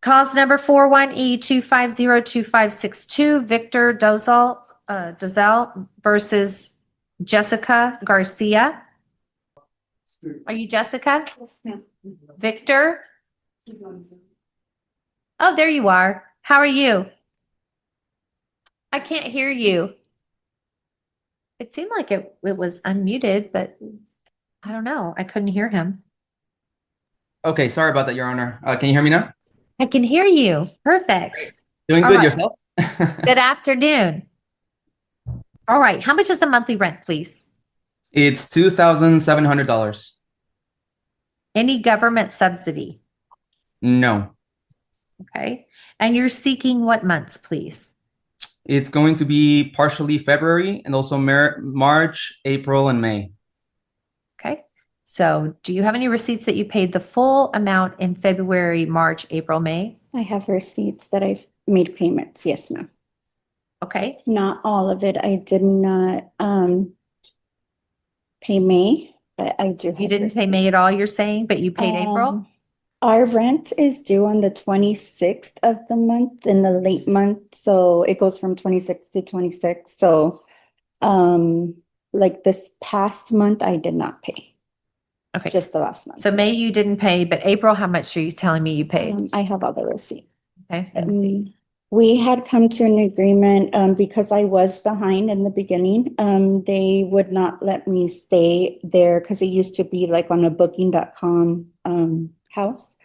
Cause number 41E2502562, Victor Dozel versus Jessica Garcia. Are you Jessica? Yes, ma'am. Victor? Oh, there you are. How are you? I can't hear you. It seemed like it was unmuted, but I don't know. I couldn't hear him. Okay, sorry about that, Your Honor. Can you hear me now? I can hear you. Perfect. Great. Doing All good right. yourself? Good afternoon. All right. How much is the monthly rent, please? It's $2,700. Any government subsidy? No, Okay. And you're seeking what months, please? it's going to be partially February and also March, April, and May. Okay. So do you have any receipts that you paid the full amount in February, March, April, May? I have receipts that I've made payments. Yes, ma'am. Okay. Not all of it. I did not pay May, but I do have You didn't pay receipts. May at all, you're saying, but you paid April? Our rent is due on the 26th of the month in the late month. So it goes from 26 to 26. So like this past month, I did not pay. Okay. Just the last month. So May you didn't pay, but April, how much are you telling me you paid? I have other receipts. Okay. We had come to an agreement because I was behind in the beginning. They would not let me stay there because it used to be like on a booking.com house.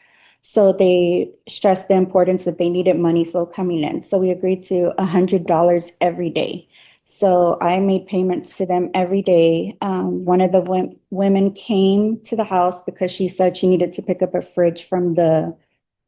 So they stressed the importance that they needed money flow coming in. So we agreed to $100 every day. So I made payments to them every day. One of the women came to the house because she said she needed to pick up a fridge from the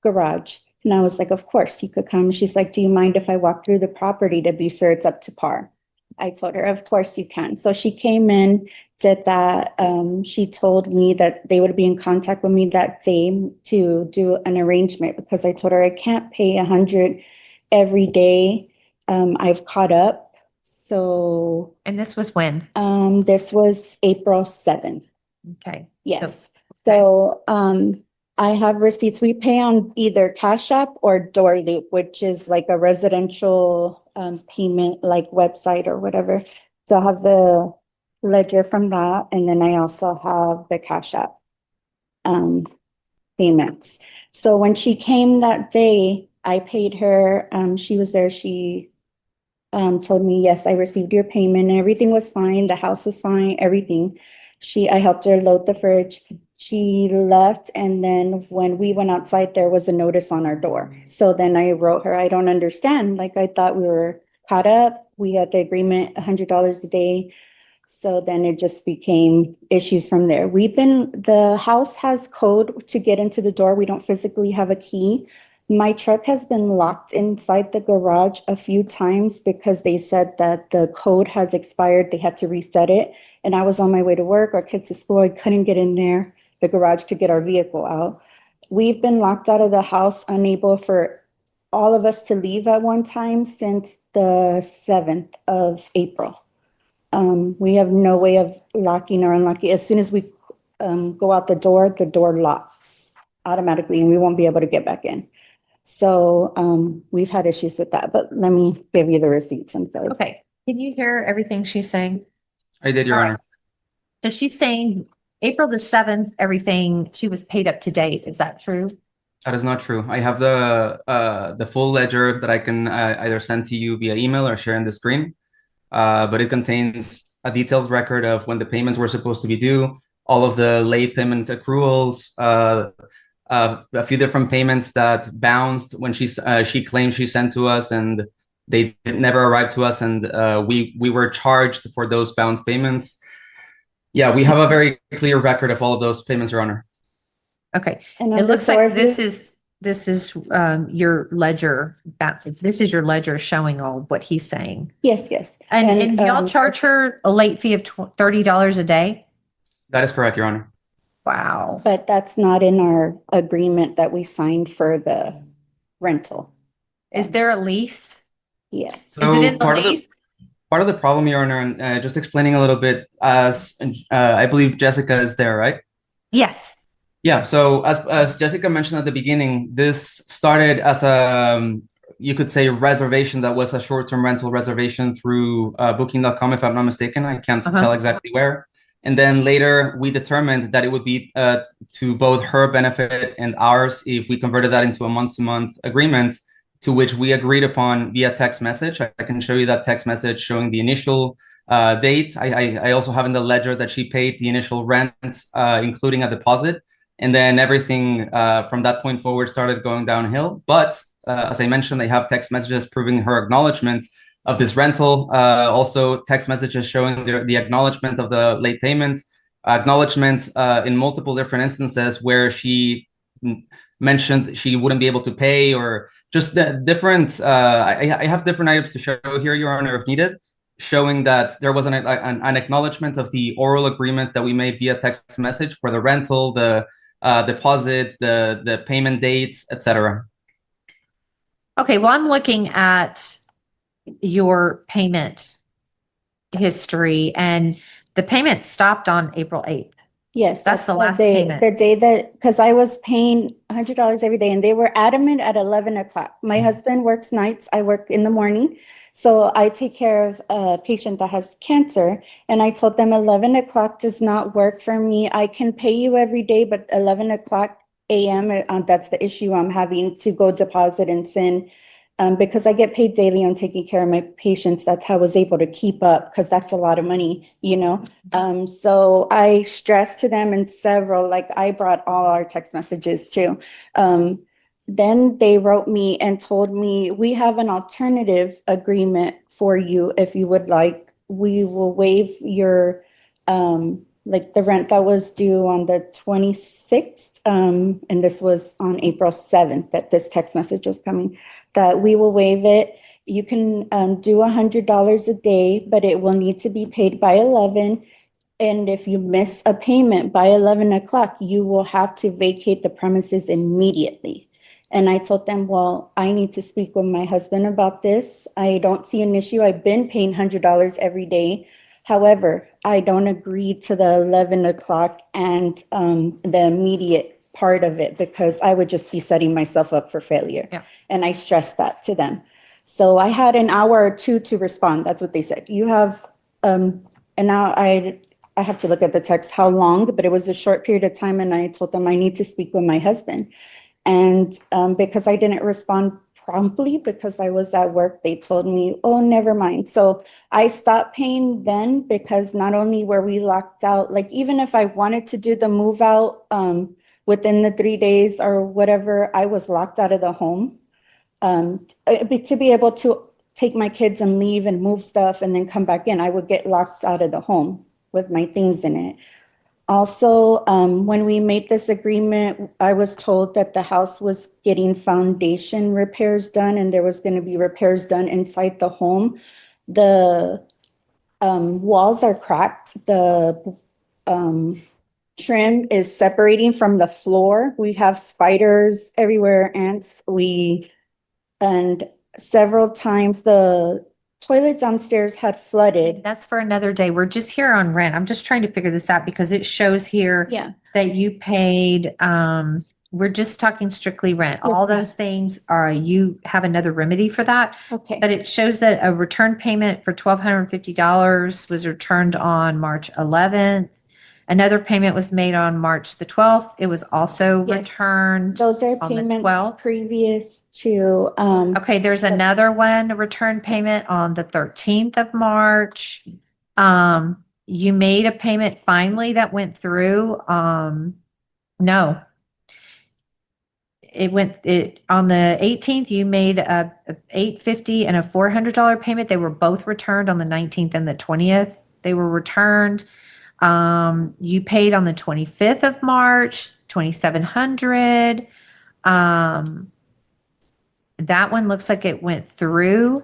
garage. And I was like, of course you could come. She's like, do you mind if I walk through the property to be sure it's up to par? I told her, of course you can. So she came in, did that. She told me that they would be in contact with me that day to do an arrangement because I told her I can't pay 100 every day. I've caught up. So And this was when? this was April 7th. Okay. Yes. Okay. So I have receipts. We pay on either Cash App or Door Loop, which is like a residential payment like website or whatever. So I have the ledger from that, and then I also have the Cash App payments. So when she came that day, I paid her. She was there. She told me, yes, I received your payment and everything was fine. The house was fine, everything. I helped her load the fridge. She left, and then when we went outside, there was a notice on our door. So then I wrote her, I don't understand. Like, I thought we were caught up. We had the agreement, $100 a day. So then it just became issues from there. The house has code to get into the door. We don't physically have a key. My truck has been locked inside the garage a few times because they said that the code has expired. They had to reset it. And I was on my way to work, our kids to school. I couldn't get in there, the garage, to get our vehicle out. We've been locked out of the house, unable for all of us to leave at one time since the 7th of April. We have no way of locking or unlocking. As soon as we go out the door locks automatically and we won't be able to get back in. So we've had issues with that, but let me give you the receipts and so. Okay. Can you hear everything she's saying? I did, Your All Honor. right. So she's saying April the 7th, everything, she was paid up to date. Is that true? That is not true. I have the full ledger that I can either send to you via email or share on the screen. But it contains a detailed record of when the payments were supposed to be due, all of the late payment accruals, a few different payments that bounced when she claimed she sent to us, and they never arrived to us, and we were charged for those bounced payments. Yeah, we have a very clear record of all of those payments, Your Honor. Okay. And It looks like this is is your ledger. This is your ledger showing all what he's saying. yes. And y'all charge her a late fee of $30 a day? That is correct, Your Honor. Wow. But that's not in our agreement that we signed for the rental. Is there a lease? Yes. So Is it in the lease? part of the problem, Your Honor, and just explaining a little bit, as I believe Jessica is there, right? Yes. Yeah, so as Jessica mentioned at the beginning, this started as a you could say reservation that was a short-term rental reservation through booking.com, if I'm not mistaken. I can't tell exactly where. And then later we determined that it would be to both her benefit and ours if we converted that into a month-to-month agreement, to which we agreed upon via text message. I can show you that text message showing the initial date. I also have in the ledger that she paid the initial rent, including a deposit. And then everything from that point forward started going downhill. But as I mentioned, I have text messages proving her acknowledgement of this rental. Also, text messages showing the acknowledgement of the late payment, acknowledgement in multiple different instances where she mentioned she wouldn't be able to pay, or just the different. I have different items to show here, Your Honor, if needed, showing that there was an acknowledgement of the oral agreement that we made via text message for the rental, the deposit, the payment dates, etc. Okay, well, I'm looking at your payment history, and the payment stopped on April 8th. Yes, That's the last day, payment. the day that, because I was paying $100 every day and they were adamant at 11 o'clock. My husband works nights, I work in the morning. So I take care of a patient that has cancer, and I told them 11 o'clock does not work for me. I can pay you every day, but 11 o'clock AM, that's the issue I'm having to go deposit and send. Because I get paid daily on taking care of my patients. That's how I was able to keep up, because that's a lot of money, you know? So I stressed to them in several, like I brought all our text messages too. Then they wrote me and told me, we have an alternative agreement for you. If you would like, we will waive your, like the rent that was due on the 26th. And this was on April 7th that this text message was coming, that we will waive it. You can do $100 a day, but it will need to be paid by 11. And if you miss a payment by 11 o'clock, you will have to vacate the premises immediately. And I told them, well, I need to speak with my husband about this. I don't see an issue. I've been paying $100 every day. However, I don't agree to the 11 o'clock and the immediate part of it, because I would just be setting myself up for failure. Yeah. And I stressed that to them. So I had an hour or two to respond. That's what they said. You have, and now I have to look at the text, how long, but it was a short period of time. And I told them I need to speak with my husband. And because I didn't respond promptly because I was at work, they told me, oh, never mind. So I stopped paying then, because not only were we locked out, like even if I wanted to do the move out within the 3 days or whatever, I was locked out of the home. To be able to take my kids and leave and move stuff and then come back in, I would get locked out of the home with my things in it. Also, when we made this agreement, I was told that the house was getting foundation repairs done and there was going to be repairs done inside the home. The walls are cracked. The trim is separating from the floor. We have spiders everywhere, ants. And several times the toilet downstairs had flooded. That's for another day. We're just here on rent. I'm just trying to figure this out because it shows here Yeah. that you paid, we're just talking strictly rent. Yes, All ma'am. those things are, you have another remedy for that. Okay. But it shows that a return payment for $1,250 was returned on March 11th. Another payment was made on March the 12th. It was also Yes. returned Those are on the payments 12th. previous to, Okay, there's another one, a return payment on the 13th of March. You made a payment finally that went through. No. It on the 18th, you made a $850 and a $400 payment. They were both returned on the 19th and the 20th. They were returned. You paid on the 25th of March, $2,700. That one looks like it went through,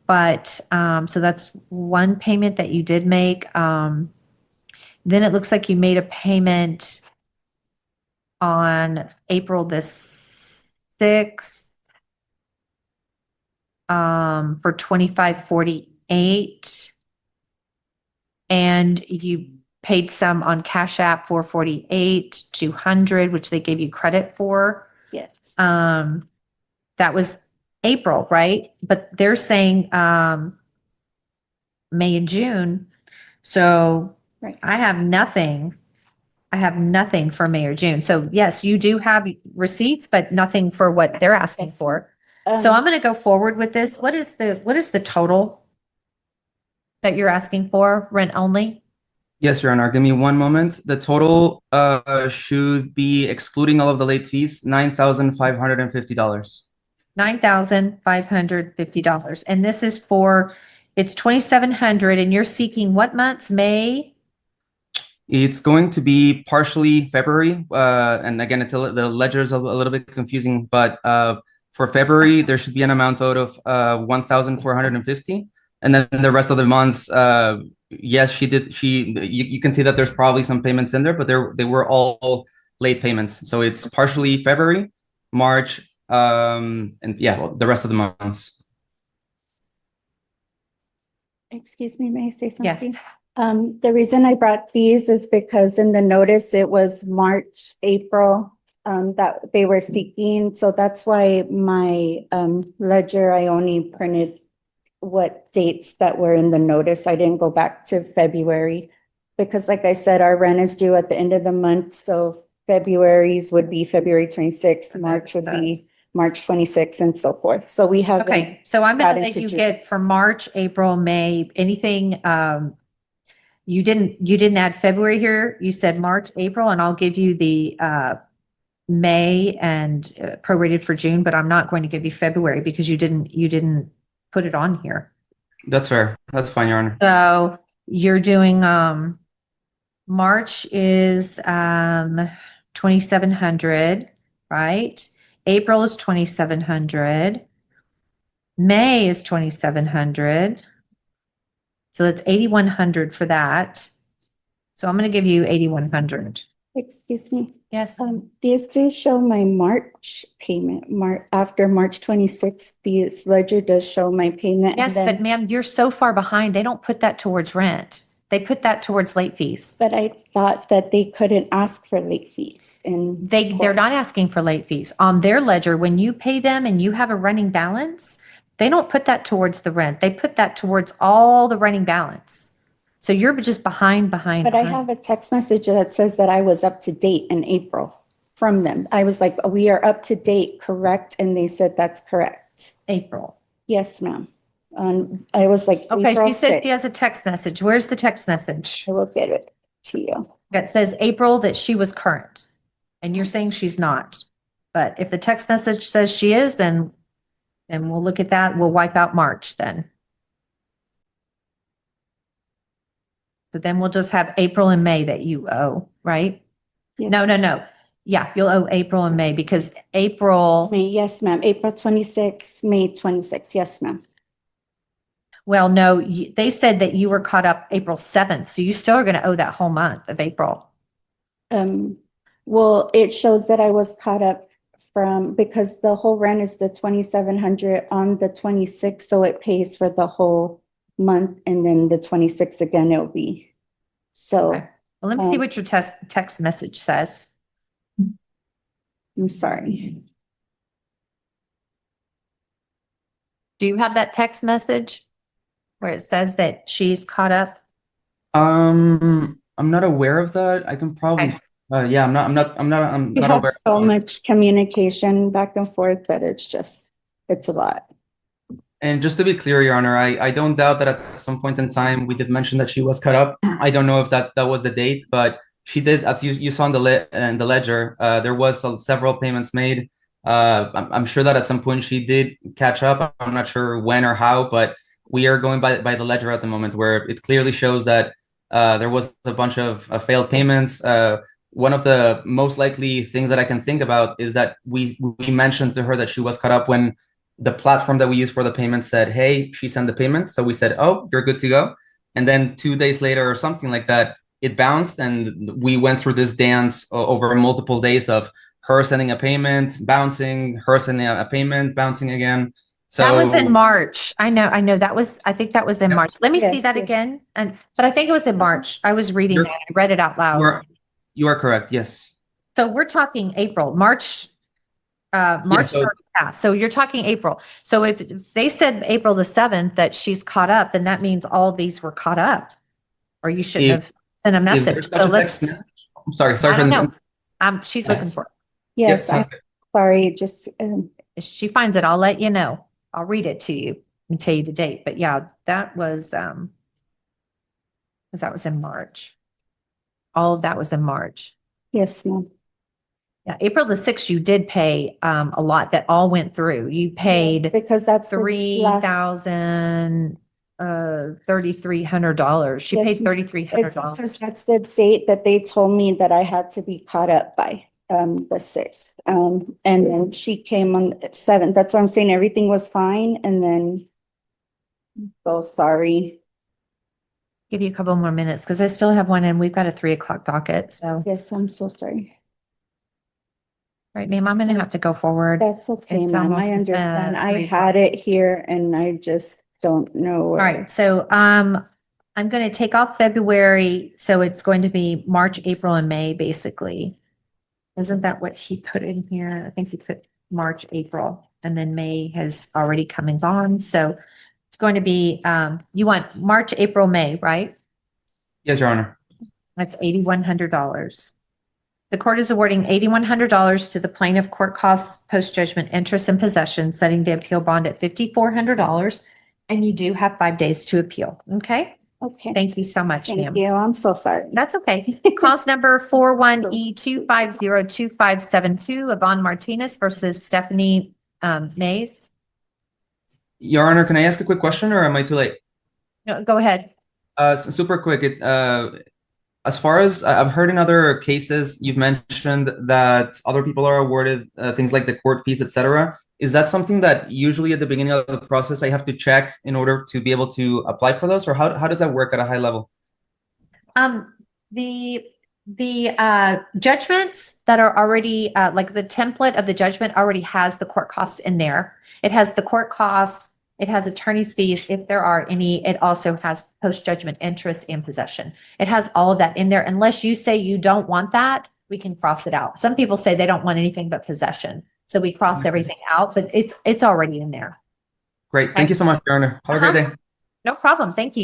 but so that's one payment that you did make. Then it looks like you made a payment on April the 6th for $2,548, and you paid some on Cash App, 448, 200, which they gave you credit for. Yes. That was April, right? But they're saying, May and June. So Right. I have nothing. I have nothing for May or June. So yes, you do have receipts, but nothing for what they're asking Yes. for. So Um, I'm going to go forward with this. What is the total that you're asking for, rent only? Yes, Your Honor. Give me one moment. The total should be, excluding all of the late fees, $9,550. $9,550. And this is for, it's 2,700 and you're seeking what months? May? It's going to be partially February, and again, the ledger is a little bit confusing, but for February, there should be an amount owed of 1,450, and then the rest of the months, yes, she did. You can see that there's probably some payments in there, but they were all late payments. So it's partially February, March, and yeah, well, the rest of the months. Excuse me, may I say Yes. something? The reason I brought these is because in the notice, it was March, April, that they were seeking. So that's why my, ledger, I only printed what dates that were in the notice. I didn't go back to February. Because like I said, our rent is due at the end of the month. So February's would be February 26th, March would be March 26th and so forth. So we have. Okay, so I'm got gonna let into you June. get for March, April, May, anything, you didn't add February here. You said March, April, and I'll give you the, May and prorated for June, but I'm not going to give you February because you didn't put it on here. That's fair. That's fine, Your Honor. So you're doing, March is, 2,700, right? April is 2,700. May is 2,700. So that's 8,100 for that. So I'm going to give you 8,100. Excuse me. Yes. These do show my March payment, after March 26th, this ledger does show my payment. Yes, and but then- ma'am, you're so far behind. They don't put that towards rent. They put that towards late fees. But I thought that they couldn't ask for late fees and. They're not asking for late fees. On their ledger, when you pay them and you have a running balance, they don't put that towards the rent. They put that towards all the running balance. So you're just behind. But I have a text message that says that I was up to date in April from them. I was like, we are up to date, correct? And they said that's correct. April. Yes, ma'am. I was like, Okay, April she said 6th. she has a text message. Where's the text message? I will get it to you. That says April that she was current. And you're saying she's not. But if the text message says she is, then we'll look at that. We'll wipe out March then. So then we'll just have April and May that you owe, right? Yes. No. Yeah, you'll owe April and May because April, May, yes, ma'am. April 26th, May 26th. Yes, ma'am. well, no, they said that you were caught up April 7th. So you still are going to owe that whole month of April. Well, it shows that I was caught up because the whole rent is the 2,700 on the 26th. So it pays for the whole month and then the 26th again, it'll be. So Okay. Well, let me see what your text message says. I'm sorry. Do you have that text message where it says that she's caught up? I'm not aware of that. I can probably, Okay. yeah, I'm not We have aware. so much communication back and forth that it's a lot. And just to be clear, Your Honor, I don't doubt that at some point in time we did mention that she was cut up. I don't know if that was the date, but she did, as you saw in the ledger, there was several payments made. I'm sure that at some point she did catch up. I'm not sure when or how, but we are going by the ledger at the moment, where it clearly shows that there was a bunch of failed payments. One of the most likely things that I can think about is that we mentioned to her that she was cut up when the platform that we use for the payment said, hey, she sent the payment. So we said, oh, you're good to go. And then 2 days later or something like that, it bounced. And we went through this dance over multiple days of her sending a payment, bouncing, her sending a payment, bouncing again. That was in So March. I know, I think that was in Yep. March. Let me see Yes, that yes. again. But I think it was in March. I was reading You're- that. I read it out loud. you are correct. Yes. So we're talking April, March, March so- already passed. So you're talking April. So if they said April the 7th that she's caught up, then that means all these were caught up. Or you shouldn't If- have sent a If message. there's such So a text let's, message, I'm sorry I for don't the. know. She's looking for it. Yes, sounds I'm good. sorry, just, If she finds it, I'll let you know. I'll read it to you and tell you the date. But yeah, that was, because that was in March. All of that was in March. yes, ma'am. Yeah, April the 6th, you did pay a lot that all went through. You paid Because that's the last, $3,300. She Yes, paid it's $3,300. because that's the date that they told me that I had to be caught up by, the 6th. And then she came on the 7th. That's what I'm saying. Everything was fine. And then, so sorry. Give you a couple more minutes because I still have one and we've got a 3 o'clock docket. So, Yes, I'm so sorry. right, ma'am, I'm going to have to go forward. That's okay, It's ma'am. almost, I understand. I 3 had it here and I just don't know All where. right, so I'm going to take off February, so it's going to be March, April, and May, basically. Isn't that what he put in here? I think he put March, April, and then May has already come and gone. So it's going to be, you want March, April, May, right? Yes, Your Honor. That's $8,100. The court is awarding $8,100 to the plaintiff court costs, post-judgment interest and possession, setting the appeal bond at $5,400. And you do have 5 days to appeal. Okay? Okay, Thank you so much, thank ma'am. you. I'm so sorry. That's okay. Cause number 41E2502572, Yvonne Martinez versus Stephanie Mays. Your Honor, can I ask a quick question or am I too late? No, go ahead. Super quick. It's as far as I've heard in other cases, you've mentioned that other people are awarded things like the court fees, etc. Is that something that usually at the beginning of the process I have to check in order to be able to apply for those, or how does that work at a high level? The judgments that are already like the template of the judgment already has the court costs in there. It has the court costs. It has attorney's fees if there are any. It also has post-judgment interest and possession. It has all of that in there. Unless you say you don't want that, we can cross it out. Some people say they don't want anything but possession. So we cross everything out, but it's already in there. Great. Thank you so much, Your Honor. Have a great day. No problem. Thank you.